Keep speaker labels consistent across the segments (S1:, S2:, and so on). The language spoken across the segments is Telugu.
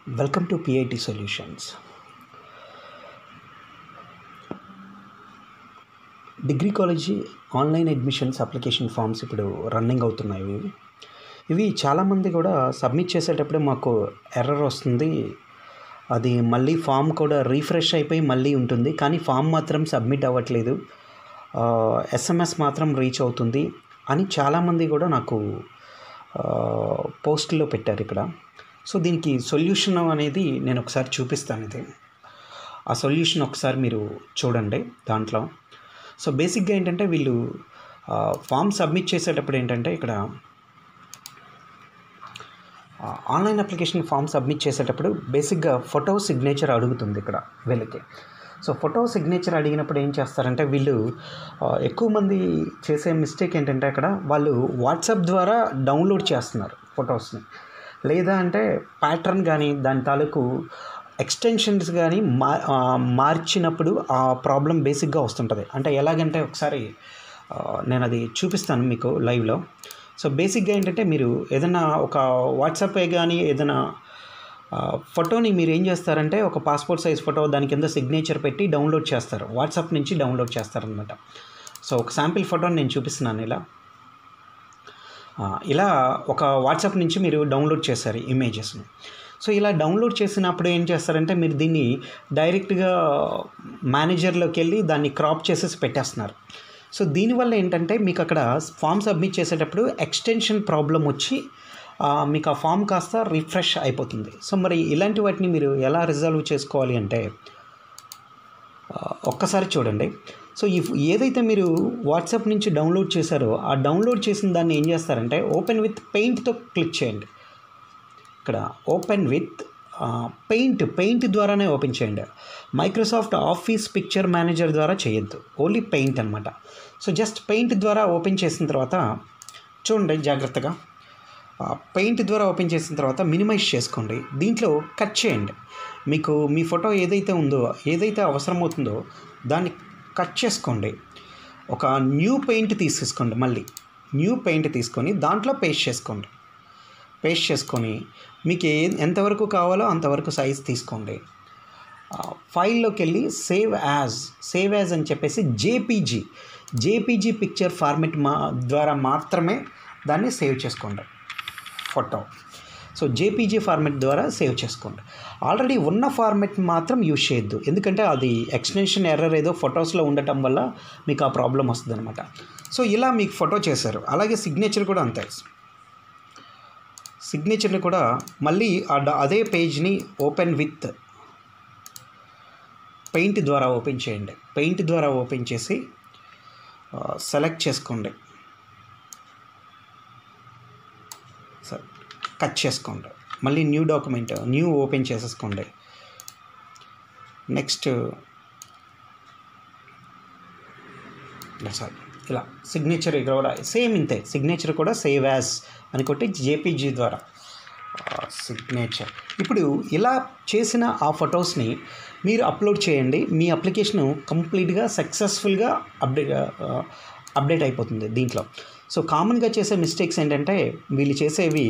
S1: Welcome to PIT Solutions. Degree college online admissions application forms ఇప్పుడు రన్నింగ్ అవుతున్నాయి. ఇవి చాలామంది కూడా సబ్మిట్ చేసేటప్పుడే మాకు ఎర్రర్ వస్తుంది, అది మళ్ళీ ఫామ్ కూడా రీఫ్రెష్ అయిపోయి మళ్ళీ ఉంటుంది, కానీ ఫామ్ మాత్రం సబ్మిట్ అవ్వట్లేదు, ఎస్ఎంఎస్ మాత్రం రీచ్ అవుతుంది అని చాలామంది కూడా నాకు పోస్ట్లో పెట్టారు ఇక్కడ. సో దీనికి సొల్యూషన్ అనేది నేను ఒకసారి చూపిస్తాను. ఇది ఆ సొల్యూషన్ ఒకసారి మీరు చూడండి. దాంట్లో సో బేసిక్గా ఏంటంటే వీళ్ళు ఫామ్ సబ్మిట్ చేసేటప్పుడు ఏంటంటే ఇక్కడ ఆన్లైన్ అప్లికేషన్ ఫామ్ సబ్మిట్ చేసేటప్పుడు బేసిక్గా ఫోటో సిగ్నేచర్ అడుగుతుంది ఇక్కడ వీళ్ళకి. సో ఫోటో సిగ్నేచర్ అడిగినప్పుడు ఏం చేస్తారంటే వీళ్ళు ఎక్కువ మంది చేసే మిస్టేక్ ఏంటంటే అక్కడ వాళ్ళు వాట్సాప్ ద్వారా డౌన్లోడ్ చేస్తున్నారు ఫొటోస్ని, లేదా అంటే ప్యాటర్న్ కానీ దాని తాలూకు ఎక్స్టెన్షన్స్ కానీ మార్చినప్పుడు ఆ ప్రాబ్లం బేసిక్గా వస్తుంటుంది. అంటే ఎలాగంటే ఒకసారి నేను అది చూపిస్తాను మీకు లైవ్లో. సో బేసిక్గా ఏంటంటే మీరు ఏదైనా ఒక వాట్సాపే కానీ ఏదైనా ఫోటోని మీరు ఏం చేస్తారంటే ఒక పాస్పోర్ట్ సైజ్ ఫోటో దాని కింద సిగ్నేచర్ పెట్టి డౌన్లోడ్ చేస్తారు, వాట్సాప్ నుంచి డౌన్లోడ్ చేస్తారనమాట. సో ఒక శాంపిల్ ఫోటోని నేను చూపిస్తున్నాను. ఇలా ఒక వాట్సాప్ నుంచి మీరు డౌన్లోడ్ చేశారు ఇమేజెస్ని. సో ఇలా డౌన్లోడ్ చేసినప్పుడు ఏం చేస్తారంటే మీరు దీన్ని డైరెక్ట్గా మేనేజర్లోకి వెళ్ళి దాన్ని క్రాప్ చేసేసి పెట్టేస్తున్నారు. సో దీనివల్ల ఏంటంటే మీకు అక్కడ ఫామ్ సబ్మిట్ చేసేటప్పుడు ఎక్స్టెన్షన్ ప్రాబ్లం వచ్చి మీకు ఆ ఫామ్ కాస్త రిఫ్రెష్ అయిపోతుంది. సో మరి ఇలాంటి వాటిని మీరు ఎలా రిజాల్వ్ చేసుకోవాలి అంటే ఒక్కసారి చూడండి. సో ఏదైతే మీరు వాట్సాప్ నుంచి డౌన్లోడ్ చేశారో ఆ డౌన్లోడ్ చేసిన దాన్ని ఏం చేస్తారంటే ఓపెన్ విత్ పెయింట్తో క్లిక్ చేయండి. ఇక్కడ ఓపెన్ విత్ పెయింట్ ద్వారానే ఓపెన్ చేయండి. మైక్రోసాఫ్ట్ ఆఫీస్ పిక్చర్ మేనేజర్ ద్వారా చేయొద్దు, ఓన్లీ పెయింట్ అనమాట. సో జస్ట్ పెయింట్ ద్వారా ఓపెన్ చేసిన తర్వాత చూడండి జాగ్రత్తగా. పెయింట్ ద్వారా ఓపెన్ చేసిన తర్వాత మినిమైజ్ చేసుకోండి, దీంట్లో కట్ చేయండి. మీకు మీ ఫోటో ఏదైతే ఉందో ఏదైతే అవసరమవుతుందో దాన్ని కట్ చేసుకోండి. ఒక న్యూ పెయింట్ తీసేసుకోండి, మళ్ళీ న్యూ పెయింట్ తీసుకొని దాంట్లో పేస్ట్ చేసుకొని మీకు ఎంతవరకు కావాలో అంతవరకు సైజ్ తీసుకోండి. ఫైల్లోకి వెళ్ళి సేవ్ యాజ్ అని చెప్పేసి జేపీజీ పిక్చర్ ఫార్మెట్ ద్వారా మాత్రమే దాన్ని సేవ్ చేసుకోండి ఫోటో. సో జేపీజీ ఫార్మెట్ ద్వారా సేవ్ చేసుకోండి. ఆల్రెడీ ఉన్న ఫార్మెట్ మాత్రం యూజ్ చేయొద్దు, ఎందుకంటే అది ఎక్స్టెన్షన్ ఎర్రర్ ఏదో ఫొటోస్లో ఉండటం వల్ల మీకు ఆ ప్రాబ్లం వస్తుంది అనమాట. సో ఇలా మీకు ఫోటో చేశారు. అలాగే సిగ్నేచర్ కూడా అంతే. సిగ్నేచర్ని కూడా మళ్ళీ అదే పేజ్ని ఓపెన్ విత్ పెయింట్ ద్వారా ఓపెన్ చేయండి. పెయింట్ ద్వారా ఓపెన్ చేసి సెలెక్ట్ చేసుకోండి, కట్ చేసుకోండి. మళ్ళీ న్యూ డాక్యుమెంట్ న్యూ ఓపెన్ చేసేసుకోండి. నెక్స్ట్ ఇలా సిగ్నేచర్ ఇక్కడ కూడా సేమ్ ఇంతే, సిగ్నేచర్ కూడా సేవ్ యాజ్ అని కొట్టి జేపీజీ ద్వారా సిగ్నేచర్. ఇప్పుడు ఇలా చేసిన ఆ ఫొటోస్ని మీరు అప్లోడ్ చేయండి. మీ అప్లికేషను కంప్లీట్గా సక్సెస్ఫుల్గా అప్డేట్ అయిపోతుంది దీంట్లో. సో కామన్గా చేసే మిస్టేక్స్ ఏంటంటే వీళ్ళు చేసేవి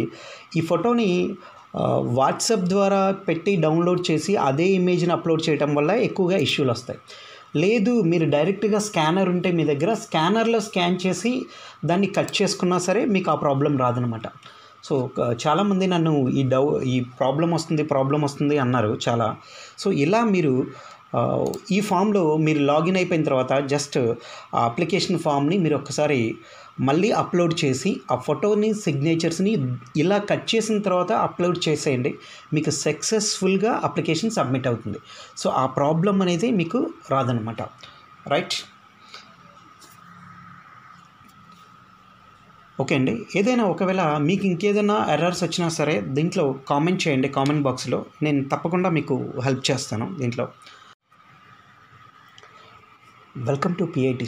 S1: ఈ ఫోటోని వాట్సాప్ ద్వారా పెట్టి డౌన్లోడ్ చేసి అదే ఇమేజ్ని అప్లోడ్ చేయడం వల్ల ఎక్కువగా ఇష్యూలు వస్తాయి. లేదు మీరు డైరెక్ట్గా స్కానర్ ఉంటే మీ దగ్గర స్కానర్లో స్కాన్ చేసి దాన్ని కట్ చేసుకున్నా సరే మీకు ఆ ప్రాబ్లం రాదనమాట. సో చాలామంది నన్ను ఈ ప్రాబ్లం వస్తుంది అన్నారు చాలా. సో ఇలా మీరు ఈ ఫామ్లో మీరు లాగిన్ అయిపోయిన తర్వాత జస్ట్ ఆ అప్లికేషన్ ఫామ్ని మీరు ఒక్కసారి మళ్ళీ అప్లోడ్ చేసి ఆ ఫోటోని సిగ్నేచర్స్ని ఇలా కట్ చేసిన తర్వాత అప్లోడ్ చేసేయండి, మీకు సక్సెస్ఫుల్గా అప్లికేషన్ సబ్మిట్ అవుతుంది. సో ఆ ప్రాబ్లం అనేది మీకు రాదనమాట. రైట్, ఓకే అండి. ఏదైనా ఒకవేళ మీకు ఇంకేదైనా ఎర్రర్స్ వచ్చినా సరే దీంట్లో కామెంట్ చేయండి, కామెంట్ బాక్స్లో. నేను తప్పకుండా మీకు హెల్ప్ చేస్తాను దీంట్లో. Welcome to PIT